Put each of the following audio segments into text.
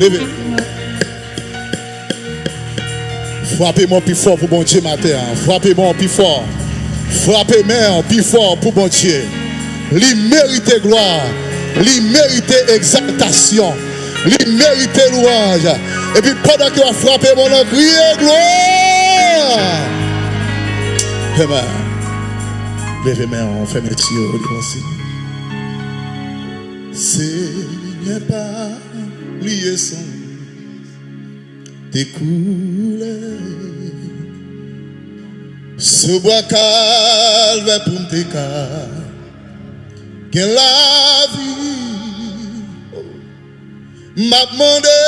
Levez. Frappez-moi plus fort pour bon Dieu matin. Frappez-moi plus fort. Frappez-moi plus fort pour bon Dieu. Lui mérite gloire. Lui mérite exaltation. Lui mérite louange. Et puis pendant que vous frappez mon nom, criez gloire. Amen. Levez main, on fait mes tuyaux. Seigneur, pas liaison des couleurs. Ce bois calme pour me décaler. Que la vie m'a demandé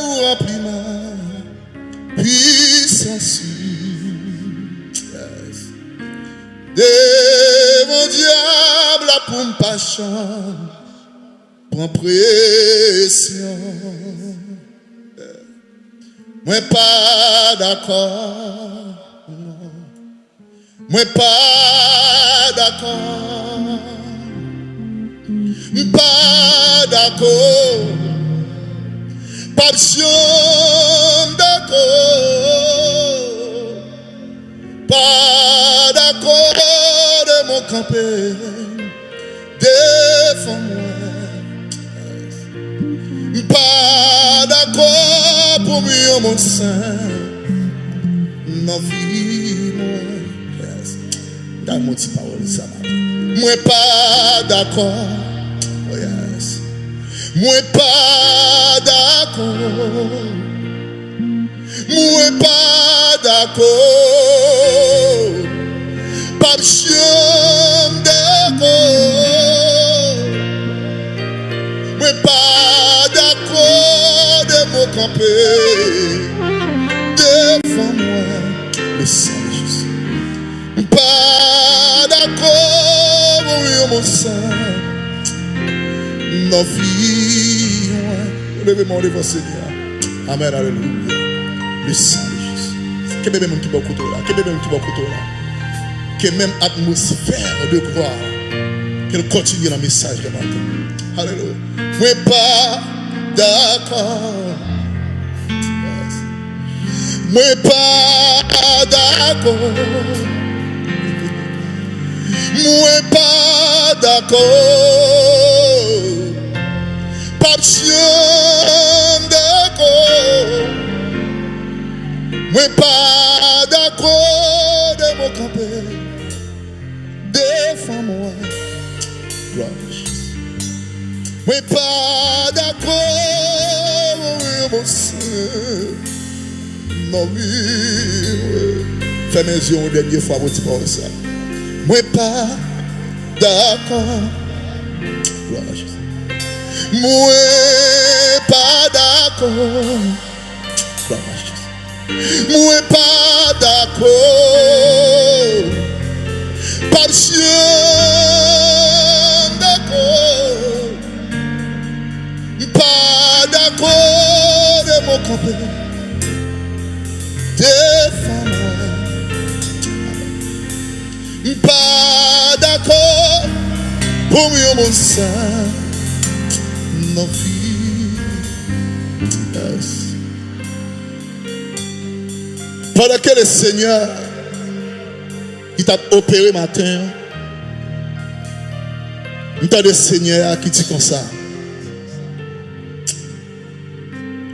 ou rempli ma puissance. Yes. De mon diable pour me pas chanter, pour pression. Moi pas d'accord. Moi pas d'accord. Pas d'accord. Pas d'accord. Pas d'accord de mon campé. Défends-moi. Pas d'accord pour mieux mon sein. Non, vie, moi. Dans mon petit parole, ça va. Moi pas d'accord. Oh yes. Moi pas d'accord. Moi pas d'accord. Pas de chien d'accord. Moi pas d'accord de mon camper. Défends-moi le sang de Jésus. Pas d'accord, mon sang. Nos vies, levez-moi devant Seigneur. Amen, alléluia. Le sang de Jésus. Que même qui va couteau là, que même qui va couteau là. Que même atmosphère de gloire, qu'elle continue dans le message de matin. Alléluia. Moi pas d'accord. Moi pas d'accord. Moi pas d'accord. Pas de chien d'accord. Moi pas d'accord de mon camper. Défends-moi. Moi pas d'accord. Mon Seigneur. Non, oui. Fais mes yeux une dernière fois pour dire ça. Moi pas d'accord. Moi pas d'accord. Moi pas d'accord. Pas de chien d'accord. Pas d'accord de mon compagnon. Défends-moi. Pas d'accord pour mieux mon sang. Non, fille. Yes. Pendant que le Seigneur il t'a opéré matin, il t'a dit Seigneur qui dit comme ça.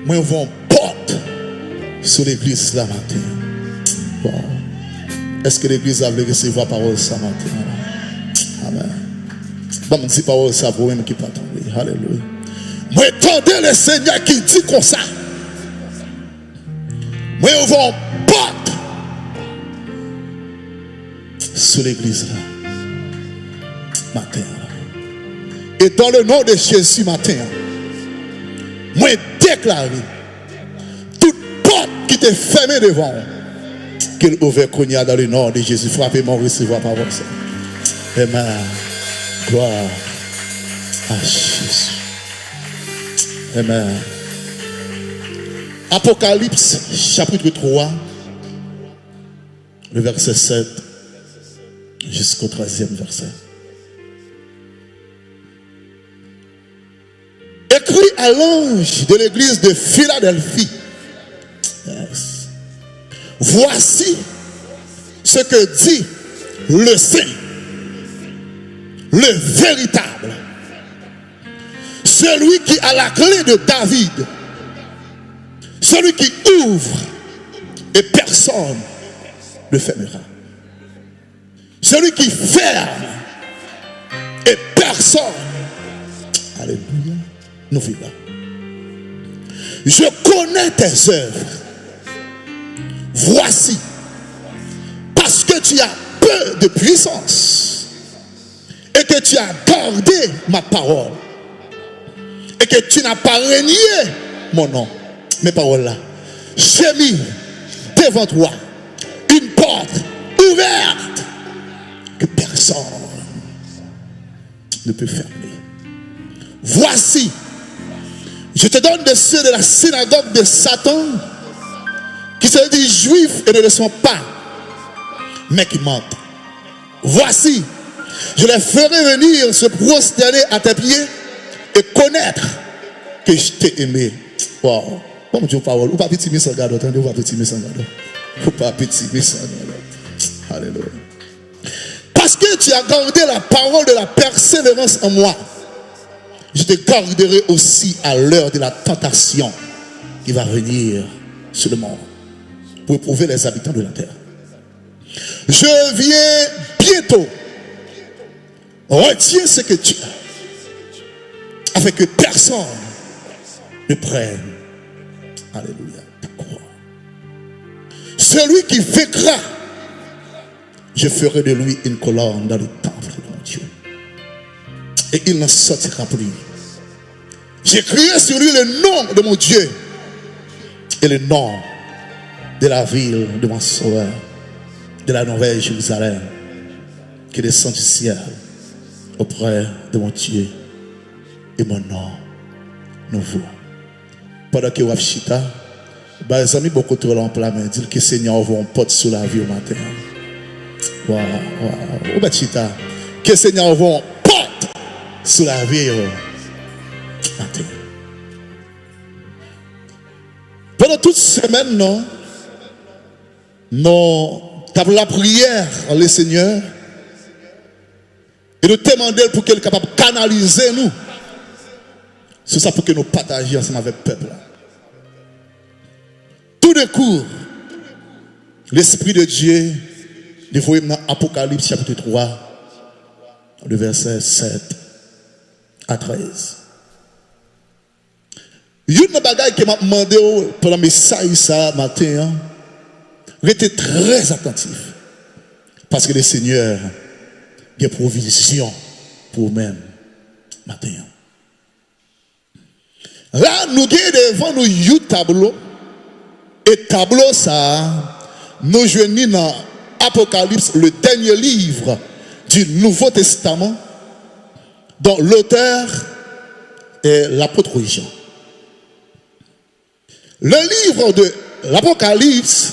Moi, on va en porte sur l'église là matin. Bon. Est-ce que l'église a voulu recevoir la parole ça matin? Amen. Bon, je dis parole ça pour même qui pas tomber. Alléluia. Moi, attendez le Seigneur qui dit comme ça. Moi, on va en porte sur l'église là matin. Et dans le nom de Jésus matin, moi, déclarer toute porte qui t'est fermée devant qu'il ouvre Konya dans le nom de Jésus. Frappez-moi, recevoir par votre sang. Amen. Gloire à Jésus. Amen. Apocalypse chapitre 3, le verset 7 jusqu'au 13e verset. Et écrit à l'ange de l'église de Philadelphie. Yes. Voici ce que dit le saint, le véritable, celui qui a la clé de David, celui qui ouvre et personne ne fermera, celui qui ferme et personne, alléluia, nous vivons. Je connais tes œuvres. Voici, parce que tu as peu de puissance et que tu as gardé ma parole et que tu n'as pas renié mon nom, mes paroles là, j'ai mis devant toi une porte ouverte que personne ne peut fermer. Voici, je te donne de ceux de la synagogue de Satan qui se disent juifs et ne le sont pas, mais qui mentent. Voici, je les ferai venir se prosterner à tes pieds et connaître que je t'ai aimé. Wow. Comme Dieu parle, ou pas petit mais sans garde, attendez, ou pas petit mais sans garde. Ou pas petit mais sans garde. Alléluia. Parce que tu as gardé la parole de la persévérance en moi, je te garderai aussi à l'heure de la tentation qui va venir sur le monde pour éprouver les habitants de la terre. Je viens bientôt. Retiens ce que tu as, afin que personne ne prenne. Alléluia. Pourquoi? Celui qui vaincra, je ferai de lui une colonne dans le temple de mon Dieu. Et il n'en sortira plus. J'écrirai sur lui le nom de mon Dieu et le nom de la ville de mon sauveur, de la nouvelle Jérusalem, qui descend du ciel auprès de mon Dieu et mon nom nouveau. Pendant que vous chita, les amis beaucoup trop en plein main, disent que le Seigneur ouvre un porte sous la vie au matin. Wow. Que le Seigneur ouvre un porte sous la vie au matin. Pendant toute semaine, nous avons la prière en le Seigneur et nous demandons pour qu'il soit capable de canaliser nous. C'est ça pour que nous partagions ensemble avec le peuple. Tout d'un coup, l'Esprit de Dieu nous voit dans Apocalypse chapitre 3, le verset 7 à 13. Il y a une bagaille qui m'a demandé pendant mes message ça matin. Restez très attentif. Parce que le Seigneur a une provision pour vous-même matin. Là, nous avons devant nous un tableau. Et tableau ça, nous joignons dans Apocalypse, le dernier livre du Nouveau Testament, dont l'auteur est l'apôtre Jean. Le livre de l'Apocalypse,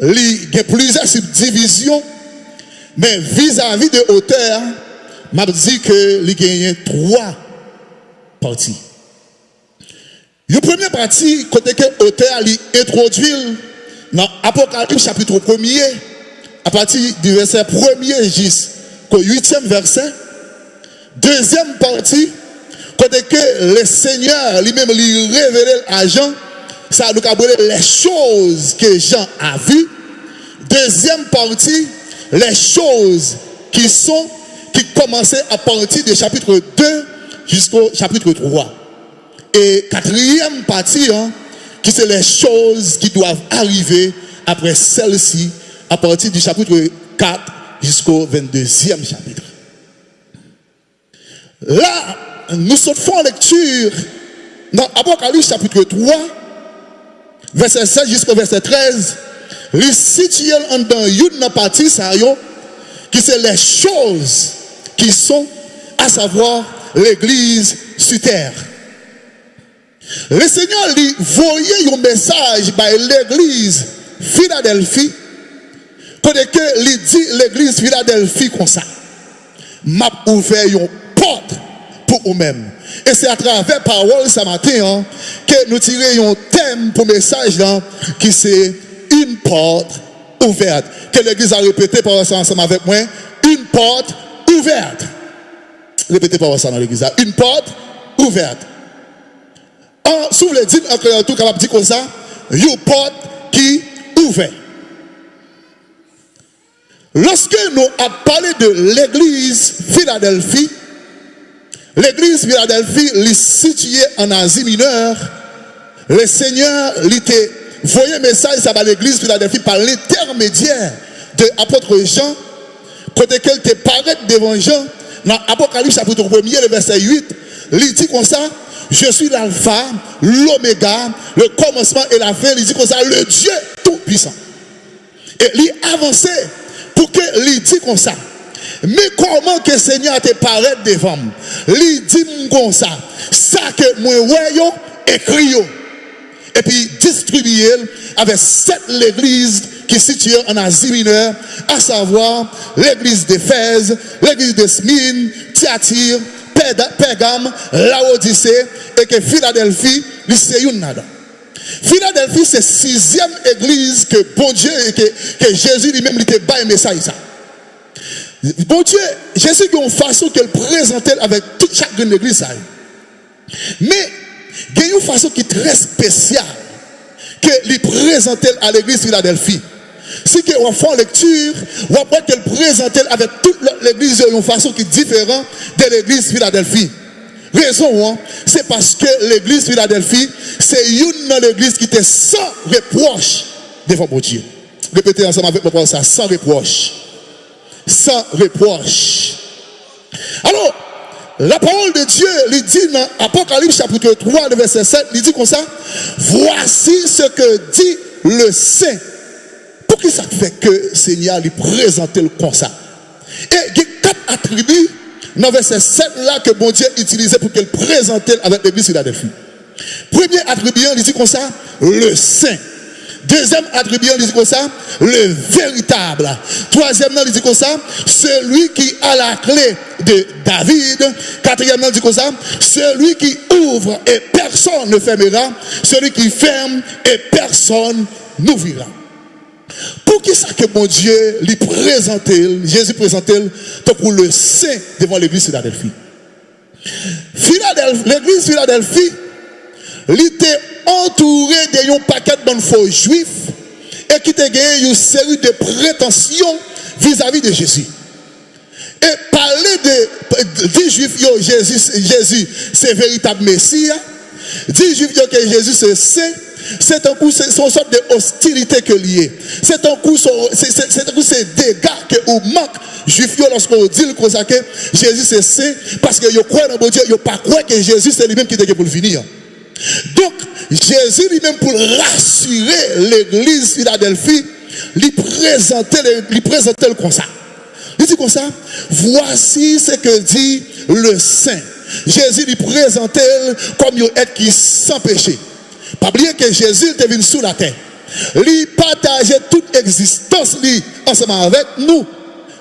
il y a plusieurs subdivisions, mais vis-à-vis de l'auteur, m'a dit que il y a 3 parties. La première partie, côté que l'auteur introduit dans Apocalypse chapitre 1er, à partir du verset 1er jusqu'au 8e verset. Deuxième partie, côté que le Seigneur lui-même lui révèle à Jean, ça nous a les choses que Jean a vues. Deuxième partie, les choses qui commençaient à partir du chapitre 2 jusqu'au chapitre 3. Et quatrième partie, qui sont les choses qui doivent arriver après celle-ci, à partir du chapitre 4 jusqu'au 22e chapitre. Là, nous faisons lecture dans Apocalypse chapitre 3, verset 7 jusqu'au verset 13. Il situe dans une partie, qui sont les choses qui sont, à savoir, l'église sur terre. Le Seigneur lui voyait un message par l'église Philadelphie, côté que lui dit l'église Philadelphie comme ça. M'a ouvert une porte pour vous-même. Et c'est à travers parole ce matin hein, que nous tirons un thème pour message là, qui c'est une porte ouverte. Que l'Église a répété par ça ensemble avec moi. Une porte ouverte. Répétez par ça dans l'Église. Une porte ouverte. Si vous voulez dire en tout capable de dire comme ça, une porte qui ouverte. Lorsque nous avons parlé de l'église Philadelphie, l'église Philadelphie est située en Asie mineure. Le Seigneur lui voyait un message à l'église Philadelphie par l'intermédiaire de l'apôtre Jean, côté qu'elle te paraît devant Jean, dans Apocalypse chapitre 1er, le verset 8, il dit comme ça, je suis l'alpha, l'oméga, le commencement et la fin, il dit comme ça, le Dieu tout-puissant. Et il avançait pour que il dit comme ça. Mais comment que le Seigneur te paraît devant moi? Il dit comme ça, ça que moi voyons, écrit. Et puis distribuer avec 7 églises qui sont situées en Asie mineure, à savoir l'église d'Éphèse, l'église de Smyrne, Thyatire, Pergame, Laodicée et que Philadelphie, c'est une nada. Philadelphie, c'est 6e église que bon Dieu et que Jésus lui-même lui a bas un message. Bon Dieu, Jésus a une façon qu'il présentait avec toute chaque église. Mais il y a une façon qui est très spéciale qu'il présentait à l'église Philadelphie. Si on fait une lecture, on voit qu'elle présentait avec toute l'église d'une façon qui est différente de l'église Philadelphie. Raison, hein, c'est parce que l'église Philadelphie, c'est une église qui était sans reproche devant mon Dieu. Répétez ensemble avec moi ça, sans reproche. Sans reproche. Alors, la parole de Dieu, il dit dans Apocalypse chapitre 3, verset 7, il dit comme ça, voici ce que dit le Saint. Pour qui ça fait que le Seigneur lui présentait le comme ça? Et il y a 4 attributs dans verset 7 là que bon Dieu utilisait pour qu'elle présentait avec l'église Philadelphie. Premier attribut, il dit comme ça, le Saint. Deuxième attribut, il dit comme ça, le véritable. Troisièmement, il dit comme ça, celui qui a la clé de David. Quatrièmement, il dit comme ça, celui qui ouvre et personne ne fermera, celui qui ferme et personne n'ouvrira. Pour qui ça que mon Dieu lui présentait, Jésus présentait pour le saint devant l'église Philadelphie. L'église Philadelphie, il était entouré d'un paquet de faux juifs et qui a gagné une série de prétentions vis-à-vis de Jésus. Et parler de 10 juifs, Jésus c'est véritable Messie. 10 juifs que Jésus c'est saint. C'est un coup, c'est une sorte de hostilité que lié. C'est un coup, c'est dégâts que ou manque juif lorsqu'on dit que Jésus c'est saint parce que yo croit dans bon Dieu, yo pas croire que Jésus c'est lui-même qui était pour le finir. Donc Jésus lui-même pour rassurer l'église Philadelphie, lui présentait le comme ça. Il dit comme ça, voici ce que dit le Saint. Jésus lui présentait comme un être qui sans péché. Pas oublier que Jésus était venu sous la terre. Il partageait toute existence ensemble avec nous.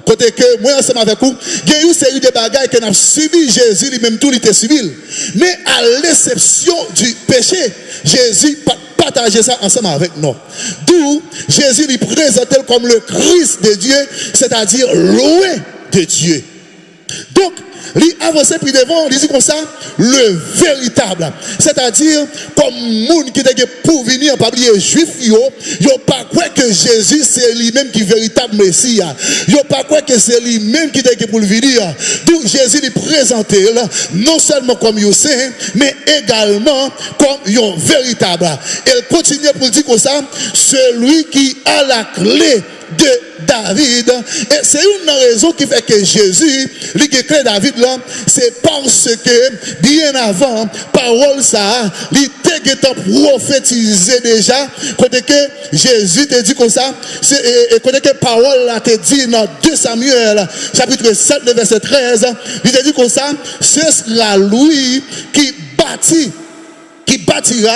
Côté que moi ensemble avec vous, il y a eu une série de bagages que nous avons subi Jésus, lui-même tout il était civil. Mais à l'exception du péché, Jésus partageait ça ensemble avec nous. D'où Jésus lui présentait comme le Christ de Dieu, c'est-à-dire loin de Dieu. Donc, il avançait puis devant, il dit comme ça, le véritable. C'est-à-dire, comme monde qui était pour venir, pas oublier juif, yo pas quoi que Jésus c'est lui-même qui est véritable Messie. Yo pas quoi que c'est lui-même qui était pour venir. Donc Jésus lui présentait non seulement comme yo saint, mais également comme yo véritable. Elle continue pour dire comme ça, celui qui a la clé de David. Et c'est une raison qui fait que Jésus, lui qui crée David là, c'est parce que bien avant, parole ça, il était prophétisé déjà, côté que Jésus te dit comme ça, et côté que parole là te dit dans 2 Samuel, chapitre 7, verset 13, il te dit comme ça, ce sera lui qui bâtit qui bâtira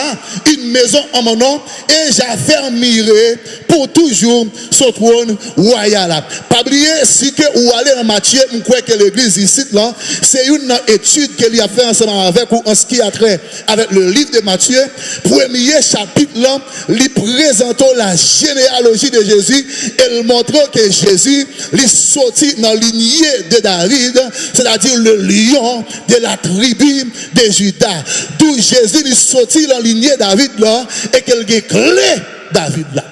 une maison en mon nom et j'affermirai pour toujours son trône royal. Pas oublier si que ou aller dans Matthieu, on croit que l'église ici là, c'est une étude qu'elle a fait ensemble avec ou en ce qui a trait avec le livre de Matthieu. Premier chapitre là, il présente la généalogie de Jésus et il montre que Jésus est sorti dans la lignée de David, c'est-à-dire le lion de la tribu de Juda. D'où Jésus est sorti dans la lignée de David là et qu'il a clé David là.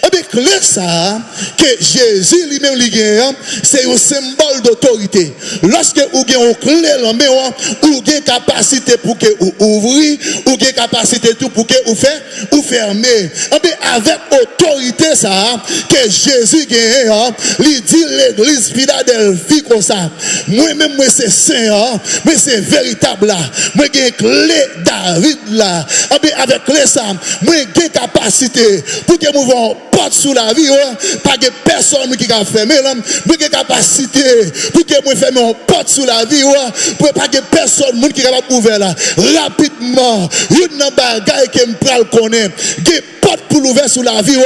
Et bien, clé ça, que Jésus lui-même, c'est un symbole d'autorité. Lorsque vous avez une clé dans la main, vous avez une capacité pour que vous ouvrez, vous avez une capacité pour que vous fermez. Et bien, avec autorité ça, que Jésus gagne, il dit l'église Philadelphie comme ça. Moi-même, moi c'est saint, mais c'est véritable là. Moi j'ai une clé David là. Et bien, avec clé ça, moi j'ai une capacité pour que vous porte sous la vie, pas que personne qui a fermé là, mais que capacité pour que moi ferme une porte sous la vie, pour pas que personne qui capable ouvrir là rapidement. Une bagaille que me pral connaît, des portes pour l'ouvrir sous la vie,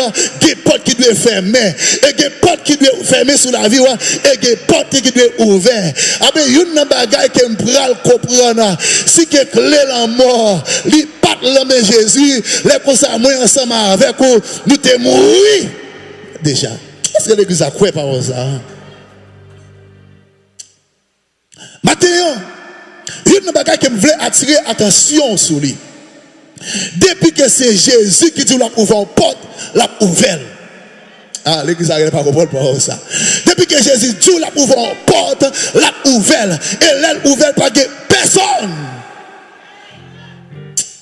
des portes qui doivent fermer et des portes qui doivent fermer sous la vie et des portes qui doivent ouvrir. Ah ben une bagaille que me pral comprendre, si que clé la mort, li pat l'homme Jésus, les conseils moi ensemble avec vous, nous te mourir déjà. Est-ce que l'église a quoi par ça? Maintenant, une bagaille qui me voulait attirer attention sur lui. Depuis que c'est Jésus qui dit la ouvre porte, la ouvert. Ah, l'église n'a pas compris par ça. Depuis que Jésus dit la ouvre porte, la ouvert. Et l'aile ouverte par personne.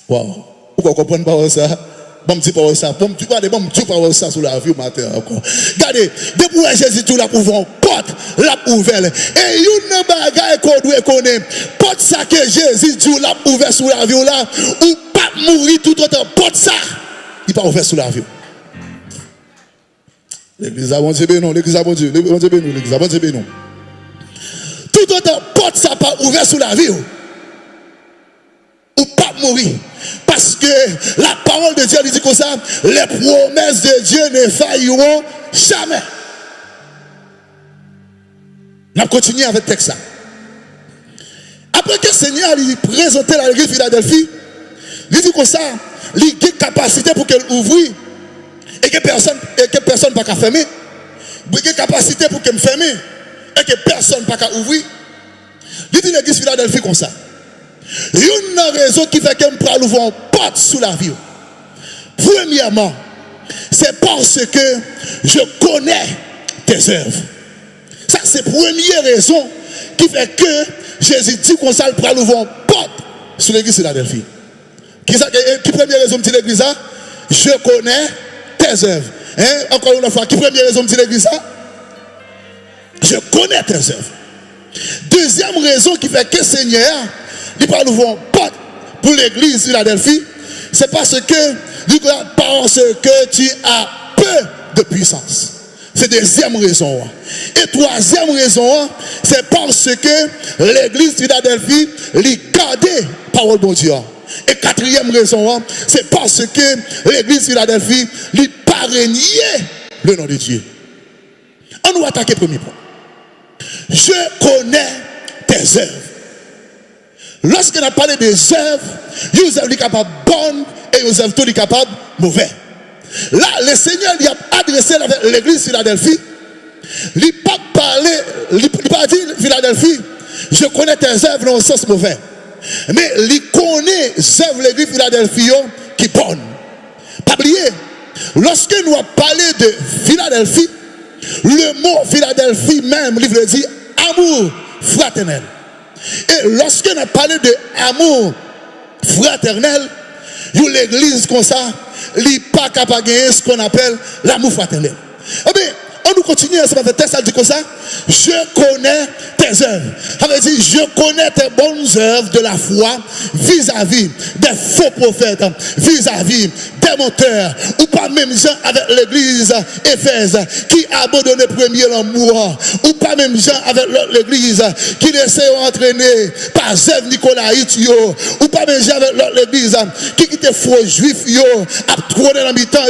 Wow. Pourquoi vous comprenez pas ça? Bon, petit pas ça. Bon, tu parles de bon, tu parles ça sur la vie au matin encore. Regardez, depuis que Jésus tout la ouvre porte, la ouvert. Et une bagaille qu'on doit connaître. Porte ça que Jésus tout la ouvert sur la vie là, ou pas mourir tout autant. Porte ça, il pas ouvert sur la vie. L'église a bon Dieu béni, l'église a bon Dieu, l'église a bon Dieu béni, l'église a bon Dieu béni. Tout autant porte ça pas ouvert sur la vie. Ou pas mourir. Parce que la parole de Dieu dit comme ça, les promesses de Dieu ne failliront jamais. On continue avec le texte. Après que le Seigneur lui présentait la l'église Philadelphie, il dit comme ça, il a une capacité pour qu'elle ouvre et que personne ne peut pas fermer. Il a une capacité pour qu'elle ferme et que personne ne peut pas ouvrir. Il dit l'église Philadelphie comme ça. Une raison qui fait qu'elle peut ouvrir une porte sous la vie. Premièrement, c'est parce que je connais tes œuvres. Ça, c'est la première raison qui fait que Jésus dit qu'on s'en peut ouvrir une porte sous l'église Philadelphie. Qui première raison me dit l'église? Je connais tes œuvres. Encore une fois, qui première raison me dit l'église? Je connais tes œuvres. Deuxième raison qui fait que le Seigneur il parle ouvrir une porte pour l'église Philadelphie, c'est parce que tu as peu de puissance. C'est deuxième raison. Et troisième raison, c'est parce que l'église Philadelphie lui gardait parole de Dieu. Et quatrième raison, c'est parce que l'église Philadelphie lui parrainait le nom de Dieu. On nous attaque le premier point. Je connais tes œuvres. Lorsqu'on a parlé des œuvres, ils sont capables bonnes et ils sont tous capables mauvais. Là, le Seigneur lui a adressé avec l'église Philadelphie. Il n'a pas parlé, il n'a pas dit Philadelphie, je connais tes œuvres dans le sens mauvais. Mais il connaît les œuvres de l'église Philadelphie qui sont bonnes. Pas oublier, lorsque nous avons parlé de Philadelphie, le mot Philadelphie même, il veut dire amour fraternel. Et lorsqu'on a parlé de amour fraternel, l'église comme ça, il n'est pas capable de gagner ce qu'on appelle l'amour fraternel. Eh bien, on nous continue à ce texte, ça dit comme ça, je connais tes tes œuvres. Ça veut dire, je connais tes bonnes œuvres de la foi vis-à-vis des faux prophètes, vis-à-vis des menteurs, ou pas même gens avec l'église Éphèse qui a abandonné premier l'amour, ou pas même gens avec l'église qui essaie d'entraîner par Zève Nicolaït, ou pas même gens avec l'église qui quitte faux juifs, a trôné dans mi-temps,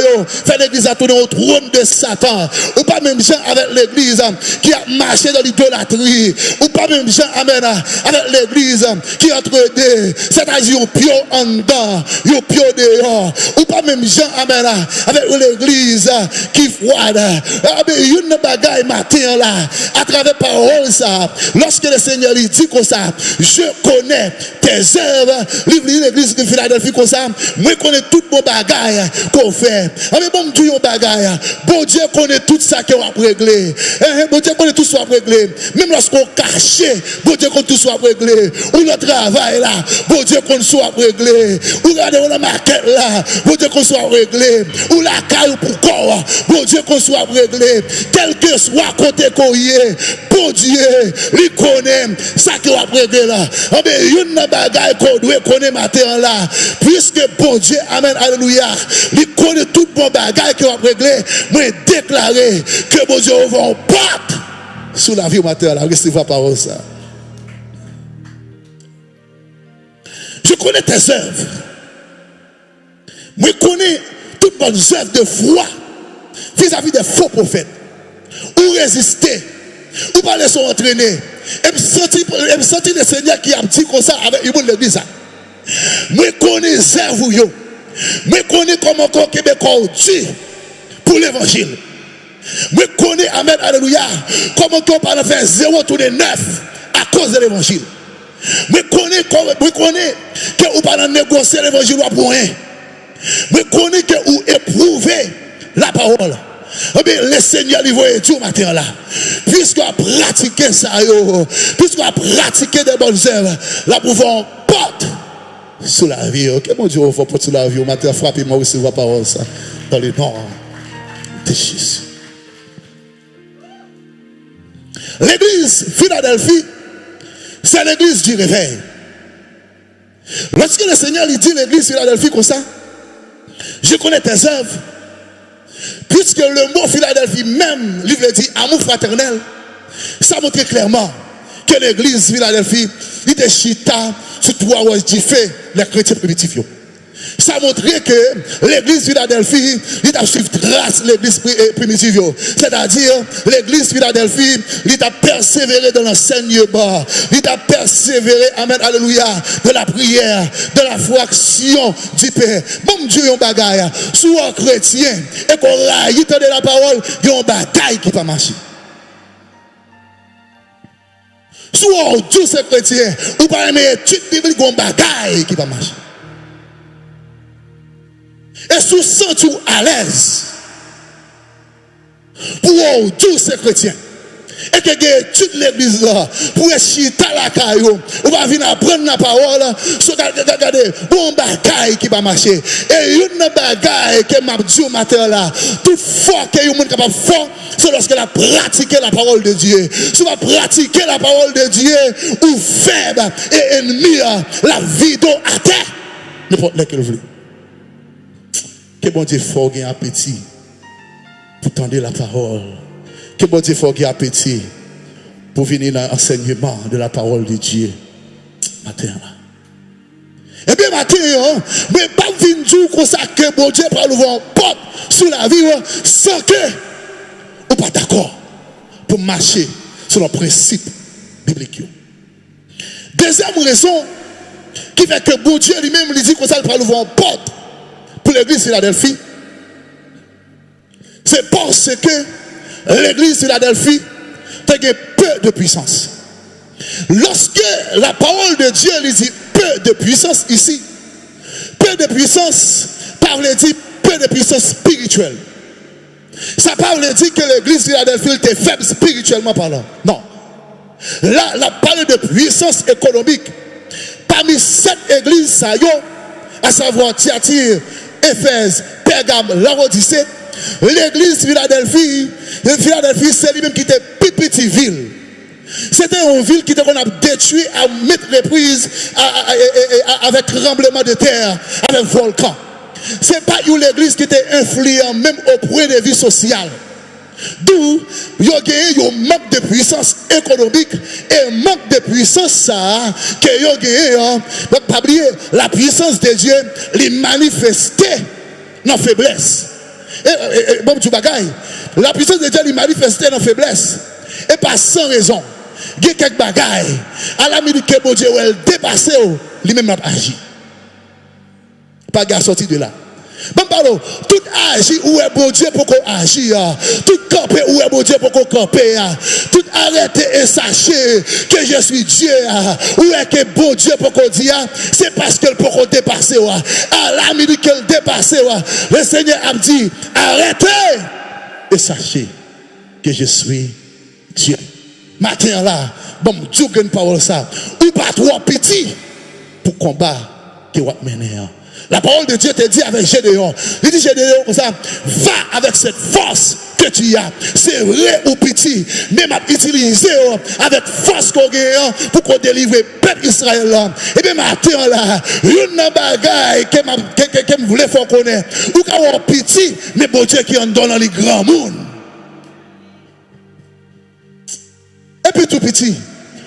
fait l'église à tourner au trône de Satan, ou pas même gens avec l'église qui a marché dans l'idolâtrie, ou pas même gens avec l'église qui a traité, c'est-à-dire un pied en dedans, un pied dehors, ou pas même gens avec l'église qui froide. Il y a une bagaille matin là, à travers parole ça, lorsque le Seigneur lui dit comme ça, je connais tes œuvres, l'église de Philadelphie comme ça, moi je connais tout mon bagaille qu'on fait. Mais bon, tout mon bagaille, bon Dieu connaît tout ça qu'on a réglé. Bon Dieu connaît tout ça qu'on a réglé. Même lorsqu'on cache, bon Dieu connaît tout ça qu'on a réglé. Ou le travail là, bon Dieu connaît tout ça qu'on a réglé. Ou regardez la maquette là, bon Dieu connaît tout ça qu'on a réglé. Ou la caille pour corps, bon Dieu qu'on soit réglé. Quel que soit côté qu'on y est, bon Dieu, il connaît ça qu'on a réglé là. Mais il y a une bagaille qu'on doit connaître matin là. Puisque bon Dieu, amen, alléluia, il connaît tout bon bagaille qu'on a réglé. Moi, déclarer que bon Dieu va en battre sous la vie au matin là. Recevez la parole ça. Je connais tes œuvres. Moi, je connais toutes bonnes œuvres de foi vis-à-vis des faux prophètes. Ou résister, ou pas laisser entraîner. Et me sentir le Seigneur qui a dit comme ça avec l'église. Moi, je connais les œuvres. Moi, je connais comment le Québécois dit pour l'évangile. Moi, je connais, amen, alléluia, comment on parle de faire 0 tourner 9 à cause de l'évangile. Moi, je connais que vous parlez de négocier l'évangile pour rien. Mais connais que vous éprouvez la parole. Mais le Seigneur lui voit Dieu matin là. Puisqu'on a pratiqué ça, puisqu'on a pratiqué des bonnes œuvres, là pouvons porte sous la vie. Que mon Dieu va porter sous la vie au matin, frappez-moi aussi la parole ça. Dans le nom de Jésus. L'église Philadelphie, c'est l'église du réveil. Lorsque le Seigneur lui dit l'église Philadelphie comme ça, je connais tes œuvres. Puisque le mot Philadelphie même, lui veut dire amour fraternel, ça montre clairement que l'église Philadelphie, il était chita sur 3 roches du fait les chrétiens primitifs. Ça montrait que l'église Philadelphie, il a suivi trace l'église primitive. C'est-à-dire, l'église Philadelphie, il a persévéré dans l'enseignement, il a persévéré, amen, alléluia, de la prière, de la fraction du Père. Bon Dieu, il y a un bagaille, sous un chrétien, et qu'on raille de la parole, il y a un bagaille qui va marcher. Sous un douce chrétien, ou pas aimer étude biblique, il y a un bagaille qui va marcher. Et sous sens à l'aise pour un douce chrétien. Et que toute l'église là, pour chita la caillou, on va venir apprendre la parole, so regardez, bon bagaille qui va marcher. Et une bagaille que m'a dit au matin là, tout fort que vous êtes capable de faire, c'est lorsque la pratiquer la parole de Dieu. Si vous pratiquer la parole de Dieu, ou faible et ennemi, la vidéo à terre, n'importe lequel vous voulez. Que bon Dieu faut gagner appétit pour tendre la parole. Que bon Dieu faut gagner appétit pour venir dans l'enseignement de la parole de Dieu. Matin là. Eh bien matin, mais pas venir dire comme ça que bon Dieu prend l'ouvrir porte sur la vie sans que ou pas d'accord pour marcher sur le principe biblique. Deuxième raison qui fait que bon Dieu lui-même lui dit comme ça il prend l'ouvrir porte pour l'église Philadelphie, c'est parce que l'église Philadelphie a peu de puissance. Lorsque la parole de Dieu lui dit peu de puissance ici, peu de puissance, parle dit peu de puissance spirituelle. Ça parle dit que l'église Philadelphie était faible spirituellement parlant. Non. Là, la parole de puissance économique. Parmi 7 églises, ça y est, à savoir Thyatire, Éphèse, Pergame, Laodicée, l'église Philadelphie, c'est lui-même qui était petite ville. C'était une ville qui était qu'on a détruit à mettre reprise avec tremblement de terre, avec volcan. C'est pas une église qui était influente même au point de vue social. D'où il y a un manque de puissance économique et manque de puissance ça que il y a gagné. Donc pas oublier la puissance de Dieu les manifester dans faiblesse. Et bon tu bagaille, la puissance de Dieu les manifester dans faiblesse et pas sans raison. Il y a quelques bagailles à la minute que bon Dieu elle dépassé lui-même n'a pas agi. Pas gars sorti de là. Bon pardon, tout agir où est bon Dieu pour qu'on agisse, tout camper où est bon Dieu pour qu'on campe, tout arrêter et sachez que je suis Dieu, où est que bon Dieu pour qu'on dise, c'est parce que pour qu'on dépasse, à la minute qu'elle dépasse, le Seigneur a dit, arrêtez et sachez que je suis Dieu. Matin là, bon, Dieu a une parole ça, ou pas trop petit pour combattre que vous menez. La parole de Dieu te dit avec Gédéon. Il dit Gédéon comme ça, va avec cette force que tu as. C'est vrai ou petit, mais m'a utilisé avec force qu'on gagne pour qu'on délivre le peuple Israël. Et bien matin là, une bagaille que me voulait faire connaître. Ou qu'on petit, mais bon Dieu qui en donne dans les grands mondes. Et puis tout petit.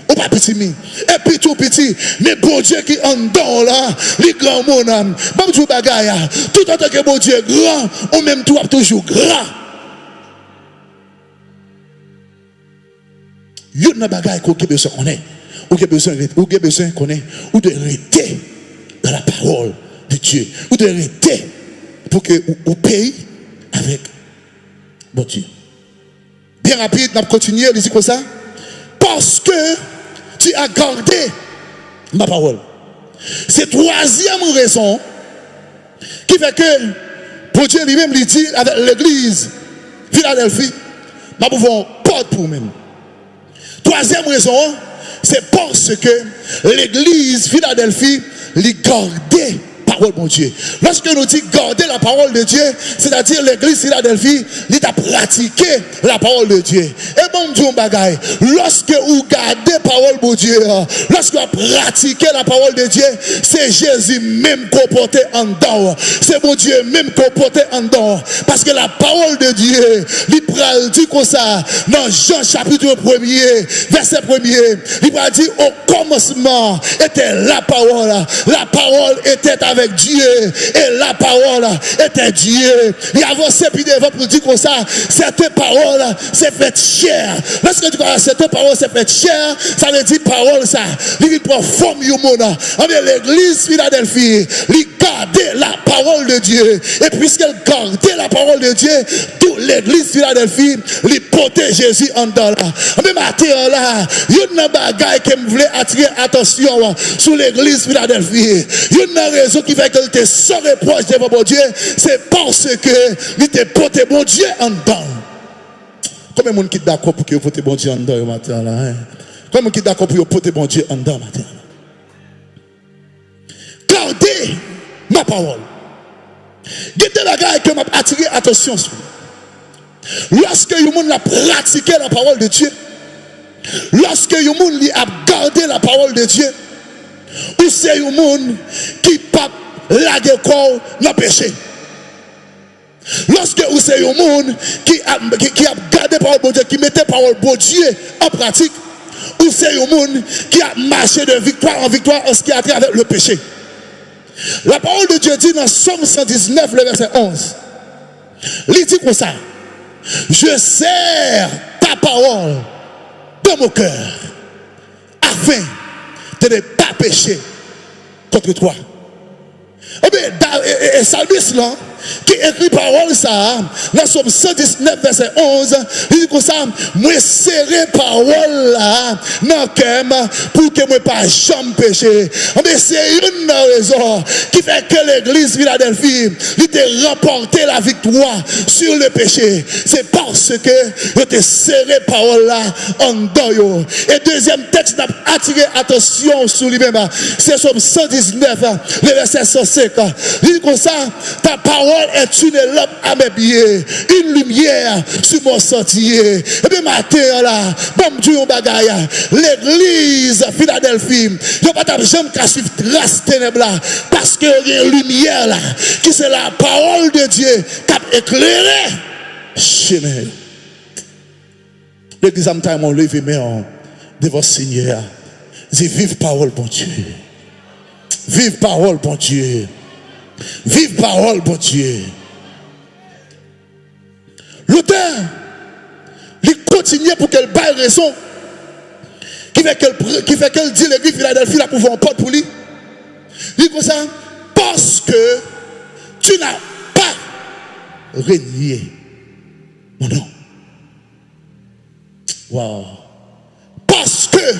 Ou pas petit, et puis tout petit, mais bon Dieu qui en donne là, les grands mondes, bon Dieu bagaille, tout en tant que bon Dieu grand, ou même toi toujours grand. Il y a une bagaille qu'on a besoin de connaître, ou besoin de connaître, ou de rester dans la parole de Dieu, ou de rester pour que vous paye avec bon Dieu. Bien rapide, on va continuer, on dit comme ça. Parce que tu as gardé ma parole. C'est troisième raison qui fait que pour Dieu lui-même lui dit avec l'église Philadelphie, nous pouvons porter pour nous-mêmes. Troisième raison, c'est parce que l'église Philadelphie lui gardait parole de Dieu. Lorsque nous disons garder la parole de Dieu, c'est-à-dire l'église Philadelphie, il a pratiqué la parole de Dieu. Et bon Dieu, bagaille, lorsque vous gardez la parole de Dieu, lorsque vous pratiquez la parole de Dieu, c'est Jésus même comporté en dedans. C'est mon Dieu même comporté en dedans. Parce que la parole de Dieu, il dit comme ça, dans Jean chapitre 1er, verset 1er, il dit au commencement était la parole était avec Dieu et la parole était Dieu. Il avancé puis devant pour dire comme ça, cette parole s'est faite chair. Lorsque tu vois cette parole s'est faite chair, ça veut dire parole ça. Il prend forme humaine. L'église Philadelphie, il gardait la parole de Dieu. Et puisqu'elle gardait la parole de Dieu, toute l'église Philadelphie, il portait Jésus en dedans là. Mais matin là, il y a une bagaille qui me voulait attirer attention sur l'église Philadelphie. Il y a une raison qui fait qu'elle était sans reproche devant mon Dieu, c'est parce que il était porté mon Dieu en dedans. Combien de monde qui est d'accord pour que vous portez bon Dieu en dedans matin là? Combien de monde qui est d'accord pour que vous portez bon Dieu en dedans matin? Gardez ma parole. Gardez la bagaille qui m'a attiré attention sur. Lorsque vous a pratiqué la parole de Dieu, lorsque vous a gardé la parole de Dieu, ou c'est un monde qui pas laguer corps dans le péché. Lorsque vous c'est un monde qui a gardé parole de Dieu, qui mettait parole de Dieu en pratique, ou c'est un monde qui a marché de victoire en victoire en ce qui a trait avec le péché. La parole de Dieu dit dans Somme 119, le verset 11. Il dit comme ça. Je serre ta parole dans mon cœur afin de ne pas pécher contre toi. Et Salmis là, qui écrit parole ça, dans Somme 119 verset 11, il dit comme ça, moi serrer parole là, dans le cœur, pour que moi pas jamais pécher. Mais c'est une raison qui fait que l'église Philadelphie, il a remporté la victoire sur le péché. C'est parce que il a serré parole là en dedans. Et deuxième texte n'a attiré attention sur lui-même, c'est Somme 119, le verset 105. Il dit comme ça, ta parole parole est une lampe à mes pieds, une lumière sur mon sentier. Et bien, matin, là, bon, Dieu, on bagaille, l'église Philadelphie, il n'y a pas de jamais qu'à suivre trace ténèbres là, parce qu'il y a une lumière là, qui c'est la parole de Dieu qui a éclairé chemin. L'église a mon levé, mais devant le Seigneur, dit vive parole, bon Dieu. Vive parole, bon Dieu. Vive parole, bon Dieu. L'auteur, il continue pour qu'elle baille raison. Qui fait qu'elle dit l'église Philadelphie là pour faire un porte pour lui. Il dit comme ça, parce que tu n'as pas renié mon nom. Wow. Parce que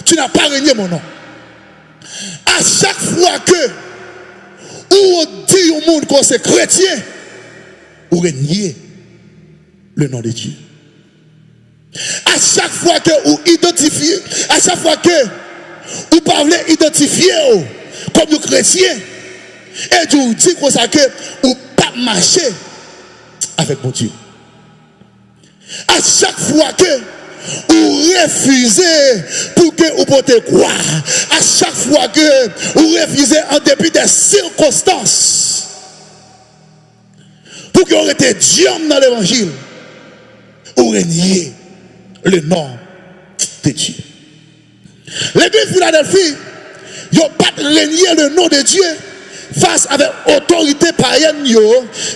tu n'as pas renié mon nom. À chaque fois que on dit au monde qu'on c'est chrétien, on renie le nom de Dieu. À chaque fois que vous identifiez, à chaque fois que vous parlez identifier comme chrétien, et vous dites comme ça que vous ne pas marcher avec mon Dieu. À chaque fois que vous refusez pour que vous puissiez croire, à chaque fois que vous refusez en dépit des circonstances, pour que vous été Dieu dans l'évangile, vous reniez le nom de Dieu. L'église Philadelphie, ils n'ont pas renié le nom de Dieu face avec autorité païenne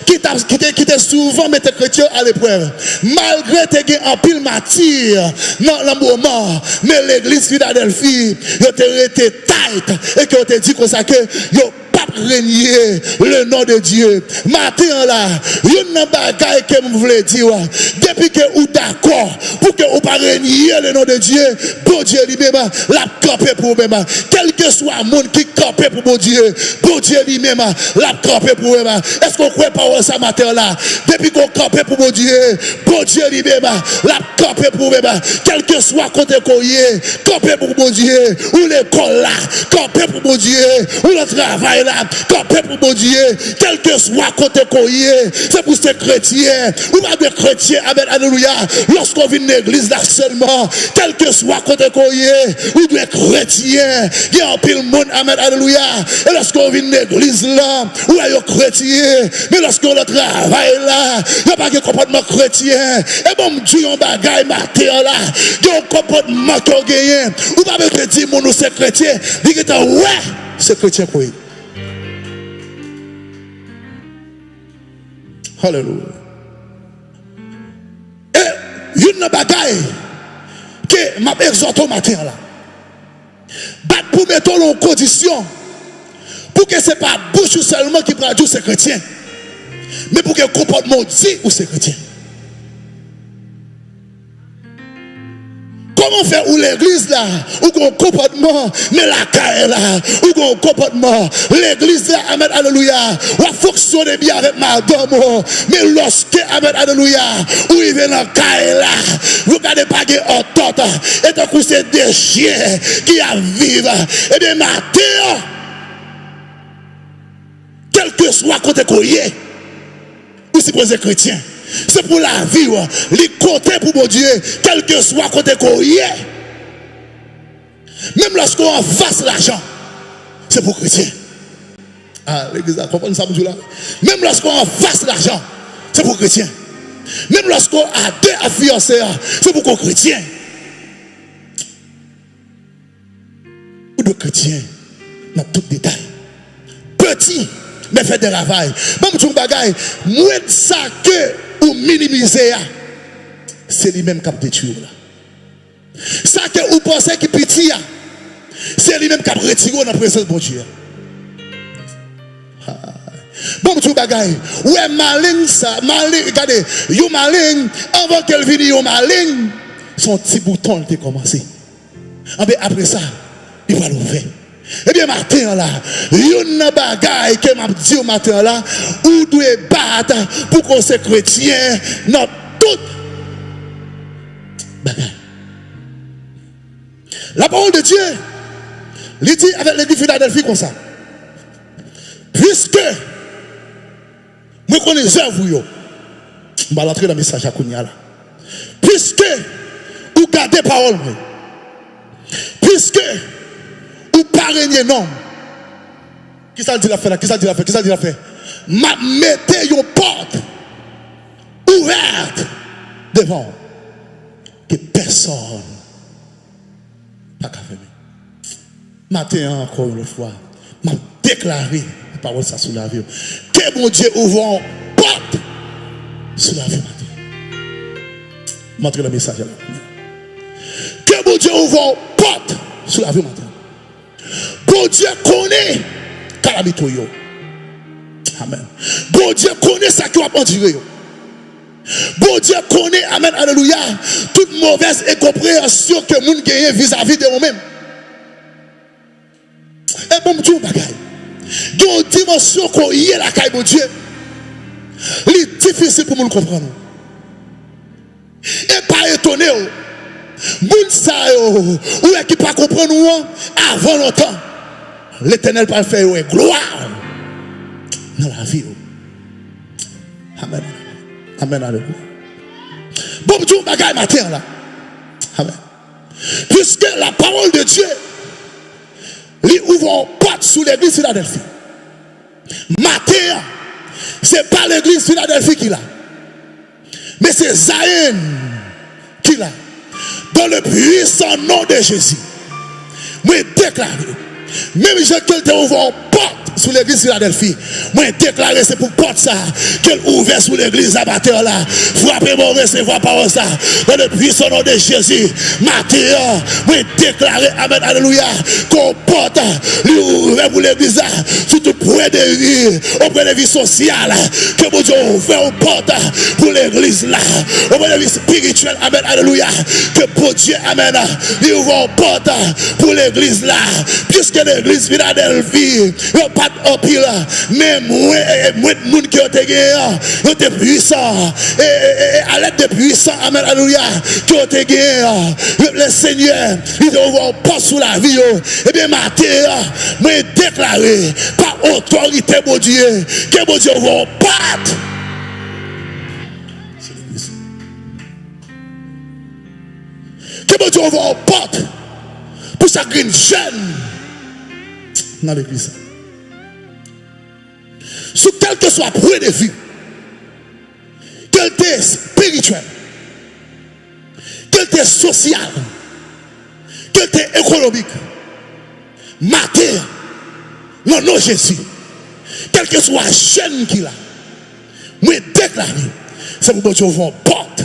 qui était souvent mettre chrétien à l'épreuve. Malgré que en pile matière dans le moment, mais l'église Philadelphie, ils ont été tight et qu'ils ont dit comme ça que pas renier le nom de Dieu. Matin là, il y a une bagaille que vous voulez dire. Depuis que vous d'accord pour que vous pas renier le nom de Dieu, bon Dieu lui-même l'a campé pour vous-même. Quel que soit le monde qui campé pour bon Dieu lui-même l'a campé pour vous-même. Est-ce qu'on croit pas ça matin là? Depuis qu'on campé pour bon Dieu lui-même l'a campé pour vous-même. Quel que soit côté qu'on y est, campé pour bon Dieu, ou l'école là, campé pour bon Dieu, ou le travail là, campé pour bon Dieu, quel que soit côté qu'on y est, c'est pour ces chrétiens, ou pas de chrétiens, amen, alléluia, lorsqu'on vient de l'église là seulement, quel que soit côté qu'on y est, ou de chrétiens, il y a un pile monde, amen, alléluia, et lorsqu'on vient de l'église là, ou il y a chrétien, mais lorsqu'on le travail là, il n'y a pas de comportement chrétien, et bon Dieu, on bagaille matin là, il y a un comportement qu'on gagne, ou pas me dire, mon nous c'est chrétien, il dit, ouais, c'est chrétien quoi. Alléluia. Et il y a une bagaille que m'a exhorté au matin là. Bat pour mettre en condition pour que ce n'est pas bouche seulement qui prend Dieu c'est chrétien, mais pour que le comportement dit ou c'est chrétien. Comment faire où l'église là, où qu'on comportement, mais la caille là, où qu'on comportement, l'église là, amen, alléluia, ou a fonctionné bien avec madame, mais lorsque, amen, alléluia, où il vient dans la caille là, vous regardez pas qu'il y a entente, et tant que c'est des chiens qui a vivre, et bien matin, quel que soit côté qu'on y est, ou si vous êtes chrétien. C'est pour la vie, les côtés pour mon Dieu, quel que soit côté qu'on y est. Même lorsqu'on en fasse l'argent, c'est pour chrétien. Ah, l'église a compris ça, là. Même lorsqu'on en fasse l'argent, c'est pour chrétien. Même lorsqu'on a deux à fiancer, c'est pour qu'on chrétien. Ou de chrétien, dans tout détail. Petit, mais fait des travail. Même tout bagaille, moins de ça que ou minimiser, c'est lui-même qui a détruit. Ça que vous pensez qui est petit, c'est lui-même qui a retiré dans la présence de mon Dieu. Bon, tout bagaille. Ouais, malin, ça, malin, regardez, yo malin, avant qu'elle vienne, yo malin, son petit bouton a commencé. Après ça, il va l'ouvrir. Eh bien, matin là, il y a une bagaille que m'a dit au matin là, où doit battre pour qu'on soit chrétien dans toute bagaille. La parole de Dieu, il dit avec l'église Philadelphie comme ça. Puisque connaissez œuvres. Je vais rentrer dans le message à Kounia. Puisque vous gardez parole, puisque vous parrainez non. Qui ça dit la fait? Qui ça dit la fait? Qui ça dit la fait? Mettez une porte ouverte devant que personne n'a qu'à fermer. Matin encore une fois, m'a déclaré la parole ça sur la vie. Que mon Dieu ouvre une porte sur la vie matin. Montrez le message là. Que mon Dieu ouvre une porte sur la vie matin. Bon Dieu connaît calamité yo. Amen. Bon Dieu connaît ça qui va endurer. Bon Dieu connaît, amen, alléluia, toute mauvaise incompréhension que moun gagne vis-à-vis de nous-mêmes. Et bon Dieu bagaille. Dans une dimension qu'on y est la caille bon Dieu. Il est difficile pour nous comprendre. Et pas étonné. Moun sa yo, ou est qui pas comprendre nous avant longtemps. L'Éternel va faire gloire dans la vie. Amen. Amen. Alléluia. Bon Dieu bagaille matin là. Amen. Puisque la parole de Dieu lui ouvre une porte sous l'église Philadelphie. Matin, ce n'est pas l'église Philadelphie qui l'a. Mais c'est Zaïn qui l'a. Dans le puissant nom de Jésus. Moi déclaré. Même si quelqu'un ouvre une porte sous l'église Philadelphie, moi déclaré c'est pour porte ça qu'elle ouvre sous l'église abatteur là. Frappez-moi recevoir parole ça. Dans le puissant nom de Jésus. Matin, moi déclaré, amen, alléluia, qu'on porte lui ouvre pour l'église là. Surtout point de vie, auprès de vie sociale. Que mon Dieu ouvre une porte pour l'église là. Auprès de vie spirituelle, amen, alléluia. Que pour Dieu, amen, lui ouvre une porte pour l'église là. Puisque l'église Philadelphie, pas en pile, mais moins de monde qui ont été puissants, et à l'aide de puissants, amen, alléluia, qui ont été gagnés, le Seigneur, il ouvre un pas sous la vie, et bien, matin, moi déclaré par autorité, mon Dieu, que mon Dieu ouvre un pas. C'est l'église. Que mon Dieu ouvre un pas pour chaque jeune dans l'église. Sous quel que soit point de vue, quel que spirituel, quel que social, quel que économique, matin, le nom de Jésus, quel que soit jeune qu'il a, moi déclaré, c'est pour Dieu ouvrir une porte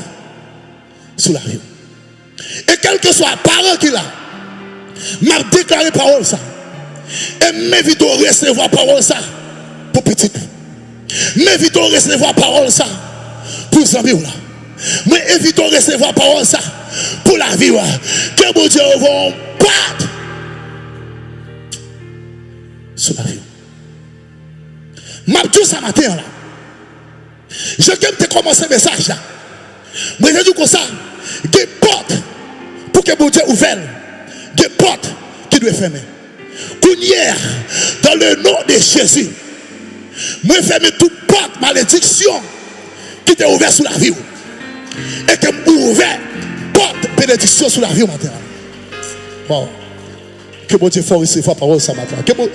sous la vie. Et quel que soit parent qu'il a, m'a déclaré parole ça. Et m'invite à recevoir parole ça pour petit. M'invite à recevoir parole ça pour les amis là. M'invite à recevoir parole ça pour la vie. Que mon Dieu ouvre une porte sur la vie. M'a dit ça matin là. Je viens de commencer le message là. Mais je dis comme ça, des portes pour que mon Dieu ouvre, des portes qui doivent fermer. Hier, dans le nom de Jésus, moi ferme toute porte malédiction qui était ouverte sur la vie. Et que m'ouvert porte bénédiction sur la vie matin. Bon. Que bon Dieu faut recevoir parole ce matin. Que bon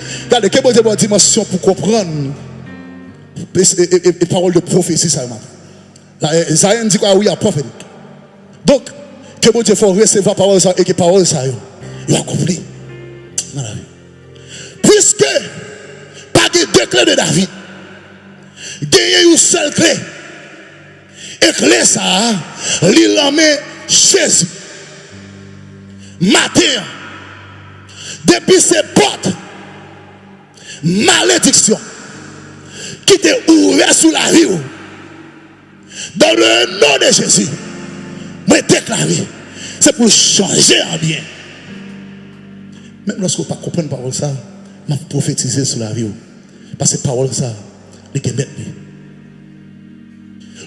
Dieu a une dimension pour comprendre et parole de prophétie ce matin. Zaïn dit quoi? Oui, à prophétique. Donc, que bon Dieu faut recevoir parole ça et que parole ça il a compris dans la vie. Puisque pas de deux clés de David, gagnez une seule clé. Et clé ça, l'île en met Jésus. Matin, depuis ces portes, malédiction qui t'est ouverte sous la vie, dans le nom de Jésus, moi déclaré, c'est pour changer en bien. Même lorsque vous ne comprenez pas parole ça, m'a prophétisé sur la vie. Parce que parole ça, les Québec.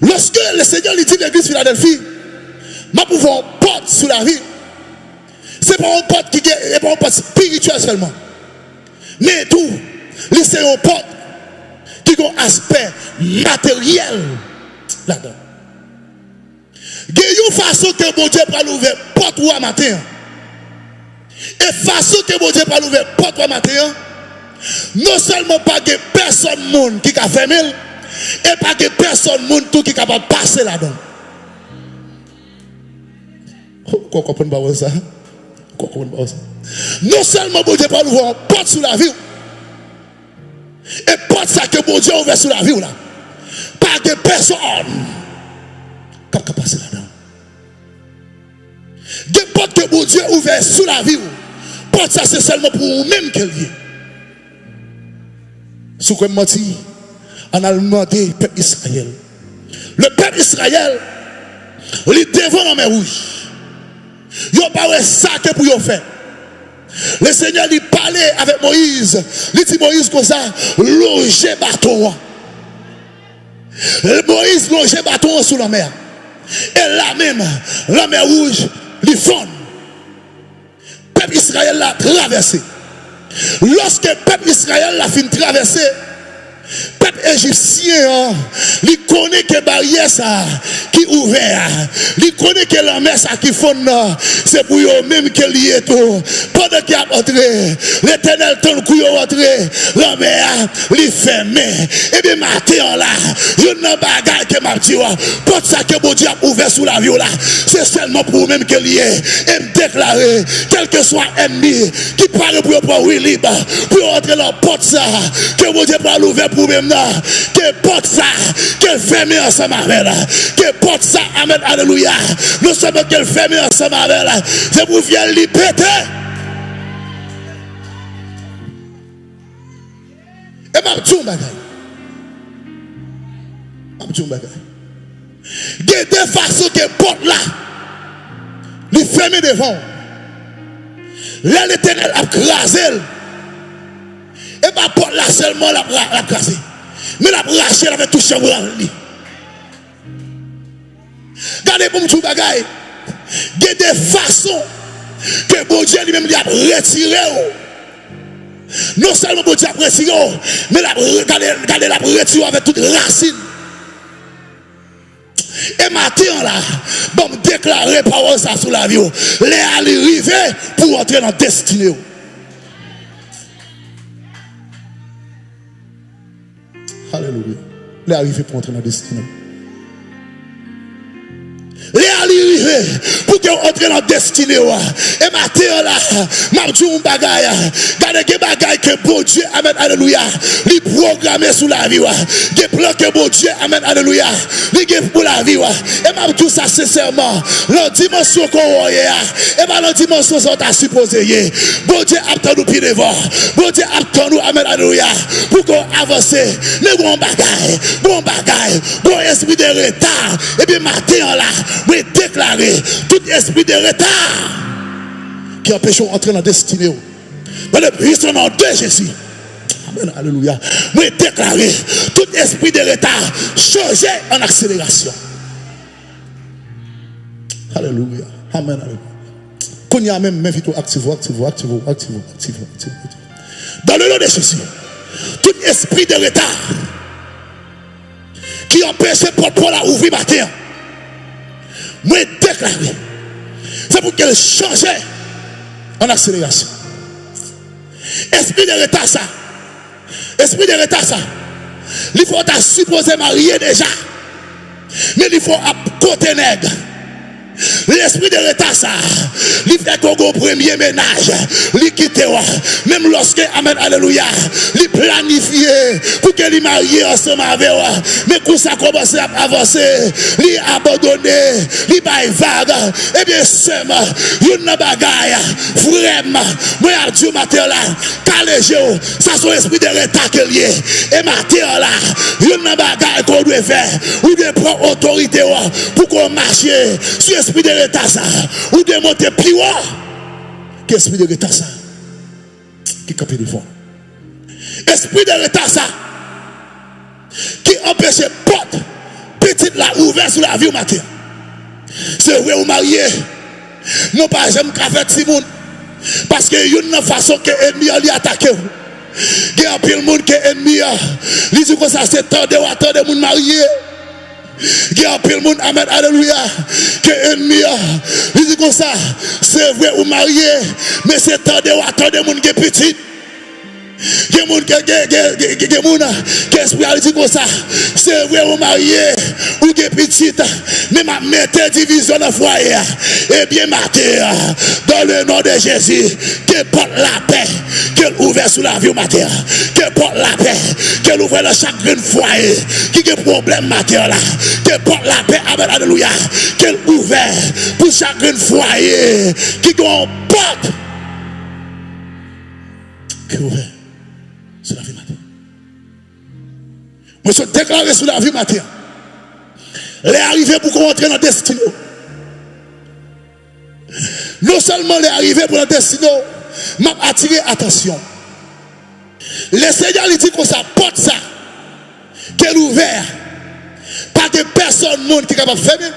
Lorsque le Seigneur lui dit l'église Philadelphie, m'a pouvoir porte sur la vie. C'est pas une porte qui est pas une porte spirituelle seulement. Mais tout, c'est une porte qui ont un aspect matériel là-dedans. Il y a une façon que bon Dieu peut l'ouvrir porte ou à matin. Et façon que bon Dieu peut l'ouvrir porte ou à matin, non seulement pas que personne monde qui a fermé, et pas que personne monde tout qui est capable de passer là-dedans. Quoi comprendre pas ça? Quoi comprendre pas ça? Non seulement bon Dieu peut l'ouvrir une porte sur la vie, et porte ça que bon Dieu a ouvert sur la vie là, pas que personne qui a passé là-dedans. Des portes que bon Dieu a ouvert sur la vie, porte ça c'est seulement pour vous-même qu'elle y est. Si vous menti, on a demandé le peuple Israël. Le peuple Israël, il est devant la mer rouge. Il n'y a pas ça que pour y faire. Le Seigneur lui parlait avec Moïse. Il dit Moïse comme ça, loger bâton. Moïse loger bâton sous la mer. Et là même, la mer rouge, il fond. Le peuple Israël l'a traversé. Lorsque le peuple Israël l'a fini de traverser, le peuple égyptien, il connaît que barrière ça qui est ouvert. Il connaît que la mer ça qui fond, c'est pour eux-mêmes qu'il y est tout. Pendant qu'il a entré, l'Éternel tourne couille entré, la mer, il fermé. Et bien matin là, il y a une bagaille que m'a dit, pour ça que bon Dieu a ouvert sous la vie là, c'est seulement pour eux-mêmes qu'il y est. Et me déclarer, quel que soit ennemi qui parle pour prendre oui libre, pour entrer dans la porte ça, que bon Dieu peut l'ouvrir pour même là, que porte ça, qu'elle ferme ensemble avec là, que porte ça, amen, alléluia. Nous savons qu'elle ferme ensemble avec là, c'est pour venir lui péter. Et m'a dit un bagage. Il y a des façons que porte là, lui ferme devant. Là, l'Éternel a crasé. Et ma porte là seulement la crasé. Mais la raché avec tout chambre en lui. Regardez pour me dire bagaille. Il y a des façons que bon Dieu lui-même a retiré. Non seulement bon Dieu a retiré, mais regardez la retiré avec toute racine. Et matin là, bon déclarer parole ça sous la vie. Les arriver pour entrer dans la destinée. Alléluia. Les arriver pour entrer dans la destinée. Les arriver pour que entre dans la destinée. Et matin là, m'a dit un bagaille. Regardez que bagaille que bon Dieu, amen, alléluia. Il programmé sous la vie. Des plans que bon Dieu, amen, alléluia. Il give pour la vie. Et m'a dit ça sincèrement. La dimension qu'on voit, et pas la dimension qu'on t'a supposé. Bon Dieu attend nous pieds devant. Bon Dieu attend nous, amen, alléluia. Pour qu'on avance. Mais bon bagaille, bon esprit de retard. Et bien matin là, oui, déclarer tout esprit de retard qui empêche d'entrer dans la destinée. Dans le puissant nom de Jésus. Amen, alléluia. Oui, déclarer tout esprit de retard changer en accélération. Alléluia. Amen, alléluia. Quand il y a même, active. Dans le nom de Jésus, tout esprit de retard qui empêche pour la ouvrir matin. Moi déclarer. C'est pour qu'elle change en accélération. Esprit de retard ça. Esprit de retard ça. Il faut ta supposé marier déjà. Mais il faut à côté nègre. L'esprit de retard ça. Il fait qu'on go premier ménage. Il quitte même lorsque amen alléluia. Il planifié pour que il marie ensemble avec mais quand ça commence à avancer, il abandonné, il bail vague. Et bien seulement une bagaille vraiment moi a Dieu matin là, calégio, ça son esprit de retard que lié. Et matin là, une bagaille qu'on doit faire, ou de prendre autorité pour qu'on marche sur esprit de retard ça, ou de monter plus haut. Qu'esprit de retard ça qui capte devant. Esprit de retard ça qui empêche porte petite la ouverte sur la vie au matin. C'est vrai ou marié, non pas j'aime qu'à faire Simon parce que y a une façon que l'ennemi a attaqué. Il y a un pile monde qui est ennemi. Il dit que ça c'est tant de monde marié. Il y a un pile monde, amen, alléluia, qui est ennemi. Il dit que ça c'est vrai ou marié, mais c'est tant de monde qui est petit. Il y a des gens qui espèrent dire comme ça. C'est vrai, ou marié, ou qui est petite, mais ma mettez division dans le foyer. Eh bien, matin, dans le nom de Jésus, qu'elle porte la paix, qu'elle ouvre sous la vie matin, qu'elle porte la paix, qu'elle ouvre le chagrin de foyer, qui a problème matin là, qu'elle porte la paix, amen, alléluia, qu'elle ouvre pour chagrin de foyer, qui a une porte, qui ouvre. Sur la vie matin. Moi, je déclaré sur la vie matin. Les arrivés pour qu'on entre dans le destin. Non seulement les arrivés pour le destin, m'a attiré attention. Le Seigneur lui dit qu'on ça porte ça, qu'elle ouvert. Pas de personne monde qui est capable de fermer.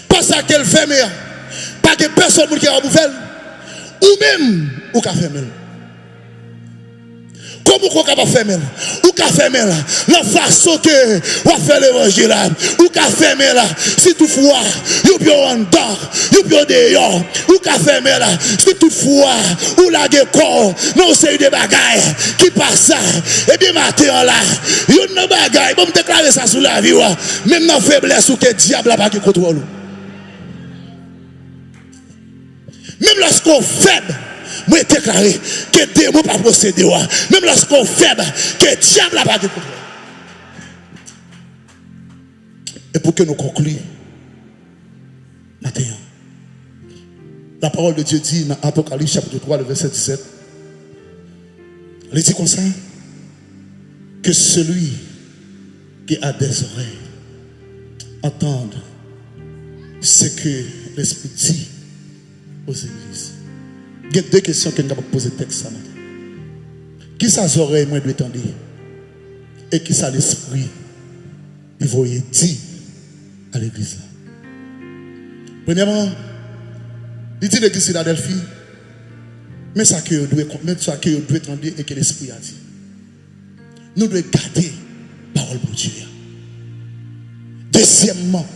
Pas ça qu'elle ferme. Pas de personne monde qui est capable de faire. Ou même, ou qu'à fermer. Comment on peut faire même? Ou qu'à faire même la façon que on fait l'évangile là, ou qu'à faire même là, si toutefois, you peux en dedans, you peux dehors, ou qu'à faire même là, si toutefois, ou la corps, non c'est des bagailles qui passent ça, et bien matin là, you ne bagaille, bon me déclarer ça sur la vie, même dans faiblesse ou que diable a pas qui contrôle. Même lorsqu'on faible, moi déclarer que démon pas procéder même lorsqu'on faible que diable n'a pas de contrôle. Et pour que nous concluions matin, la parole de Dieu dit dans Apocalypse chapitre 3 le verset 17, il dit comme ça, que celui qui a des oreilles entende ce que l'Esprit dit aux églises. Il y a deux questions que nous avons posées texte ça matin. Qui ça oreilles moi doit entendre et qui ça l'esprit il va dire à l'église là. Premièrement, il dit l'église Philadelphie, mais ça que doit entendre et que l'esprit a dit. Nous devons garder la parole de Dieu. Deuxièmement,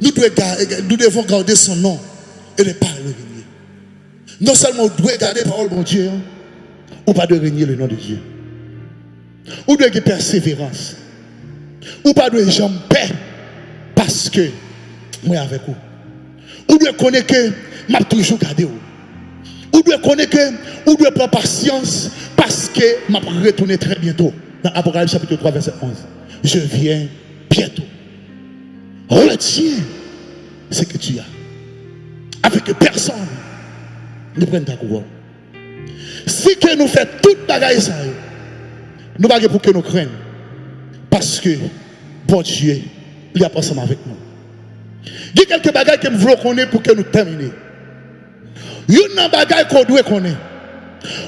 nous devons garder son nom et ne pas le régner. Non seulement on doit garder la parole de Dieu, ou pas de régner le nom de Dieu. Ou doit avoir persévérance. Ou pas de jamais paix parce que moi avec vous. Ou doit connaître que m'a toujours gardé vous. Ou doit connaître que ou doit prendre patience parce que m'a retourner très bientôt. Dans Apocalypse chapitre 3 verset 11. Je viens bientôt. Retiens ce que tu as. Avec que personne ne prenne ta couronne. Si que nous faisons toute bagaille ça, nous ne pouvons pour que nous craignons. Parce que bon Dieu, il est ensemble avec nous. Il y a quelques bagailles que nous voulons connaître pour que nous terminions. Il y a une bagaille qu'on doit connaître.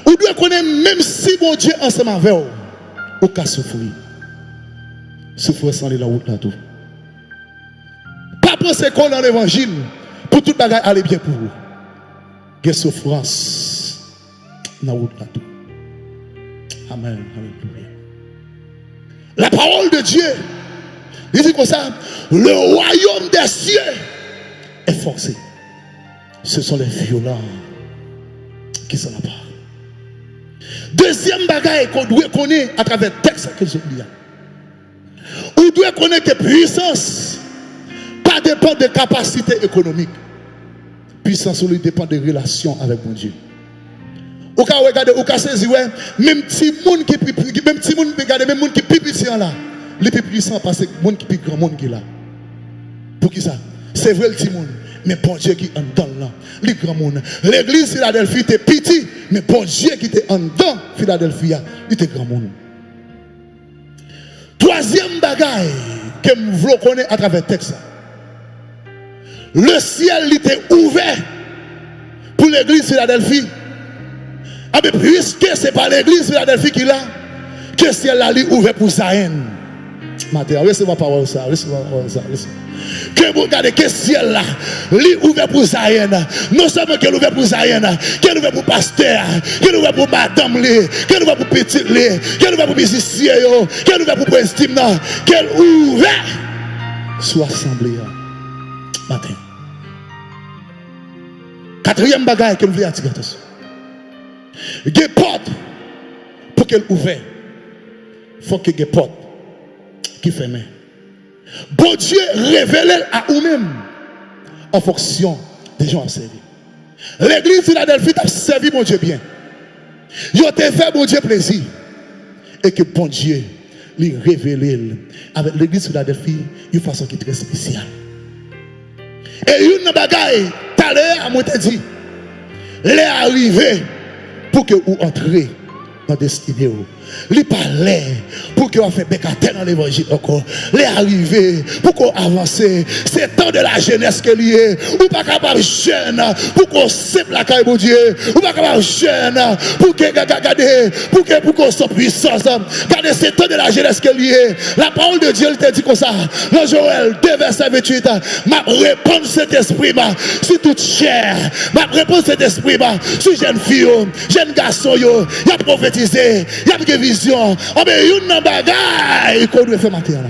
On doit connaître même si bon Dieu est ensemble avec nous. Au cas souffrir. Souffrir sans aller la route là tout. Pas penser qu'on dans l'évangile pour toute bagaille aller bien pour vous. Il y a souffrance dans la route là tout. Amen. Alléluia. La parole de Dieu, il dit comme ça, le royaume des cieux est forcé. Ce sont les violents qui s'en emparent. Deuxième bagaille qu'on doit connaître à travers le texte que je lis. On doit connaître que puissance pas dépend de capacité économique. Puissance dépend de relations avec mon Dieu. Au cas où regardez, au cas saisi, même si monde qui même si monde regarde, même monde qui plus puissant là, les plus puissants parce que monde qui plus grand monde qui là. Pour qui ça? C'est vrai le petit monde, mais bon Dieu qui en dedans là, les grands monde. L'église Philadelphie était petit, mais bon Dieu qui était en dedans Philadelphie, il était grand monde. Troisième bagaille que nous voulons connaître à travers le texte. Le ciel était ouvert pour l'église Philadelphie. Ah mais puisque ce n'est pas l'église Philadelphie qui l'a, que le ciel là ouvert pour Zaïn. matin. Recevez la parole ça. Recevez la parole ça. Que vous regardez que ciel là, lui ouvert pour Zayen. Non seulement qu'elle ouvert pour Zayen, qu'elle ouvert pour pasteur, qu'elle ouvert pour madame li, qu'elle ouvert pour petit li, qu'elle ouvert pour musicien, qu'elle ouvert pour prince Tim, qu'elle ouvert sur l'assemblée matin. Quatrième bagaille que nous voulons attirer attention. Il y a des portes pour qu'elle ouvre. Il faut qu'il y ait des portes qui ferment. Bon Dieu révèle à vous-même en fonction des gens à servir. L'église de Philadelphie a servi bon Dieu bien. Ils ont fait bon Dieu plaisir. Et que bon Dieu lui révèle avec l'église de Philadelphie une façon qui est très spéciale. Et une bagaille, tout à l'heure, à moi te dit, les arrivés pour que vous entrez dans la destinée. Les parlait pour qu'on fasse bécater dans l'évangile encore. Les arrivés pour qu'on avance. C'est temps de la jeunesse que lié. Ou pas capable jeune pour qu'on sèpe la caille de Dieu. Ou pas capable jeune pour qu'on soit puissance. Regardez, c'est temps de la jeunesse que lié. La parole de Dieu te dit comme ça. Dans Joël 2 verset 28, m'a répondre cet esprit si toute chair. M'a répondre cet esprit si jeune fille, jeune garçon, il a prophétisé, il a vision. Oh mais une bagaille qu'on doit faire matin là.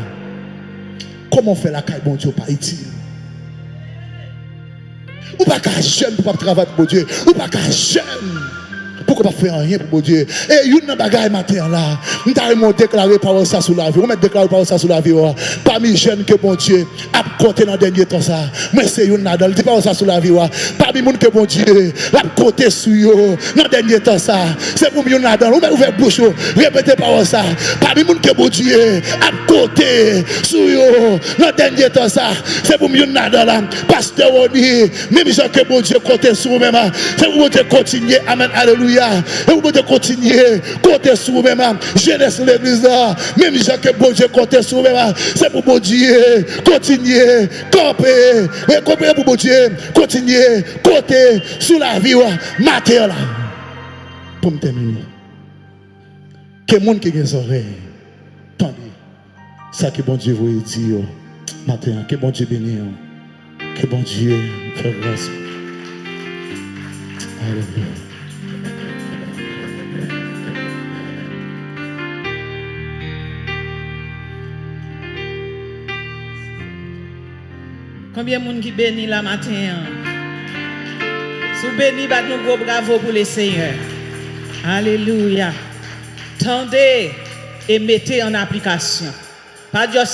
Comment faire la caille bon Dieu pas utile? Ou pas qu'à jeune pour pas travailler pour Dieu. Ou pas qu'à jeune pour qu'on pas faire rien pour Dieu. Et une bagaille matin là, nous avons déclaré par ça sur la vie. On met déclaré par ça sur la vie. Parmi les jeunes que bon Dieu a compté dans le dernier temps ça. Moi c'est une nadal, dit pas ça sur la vie. Parmi les gens que bon Dieu l'a compté sur eux dans le dernier temps ça. C'est pour une nadal. On met ouvert bouche, répétez par ça. Parmi les gens que bon Dieu a compté sur eux dans le dernier temps ça. C'est pour une nadal. Pasteur Oni, même gens que bon Dieu compté sur eux-mêmes. C'est pour bon Dieu continuer. Amen. Alléluia. Et vous pouvez continuer, compter sur vous-même, jeunesse l'église là, même gens que bon Dieu compter sur vous-même, c'est pour bon Dieu, continuer, camper, et camper pour bon Dieu, continuer, compter sur la vie, matin là. Pour me terminer, que les gens qui ont des oreilles, attendez, ça que bon Dieu vous dit, matin, que bon Dieu bénisse, que bon Dieu fait grâce. Alléluia. Combien de monde qui bénit la matin? Si vous bénissez, nous gros bravo pour le Seigneur. Alléluia. Tendez et mettez en application. Pas juste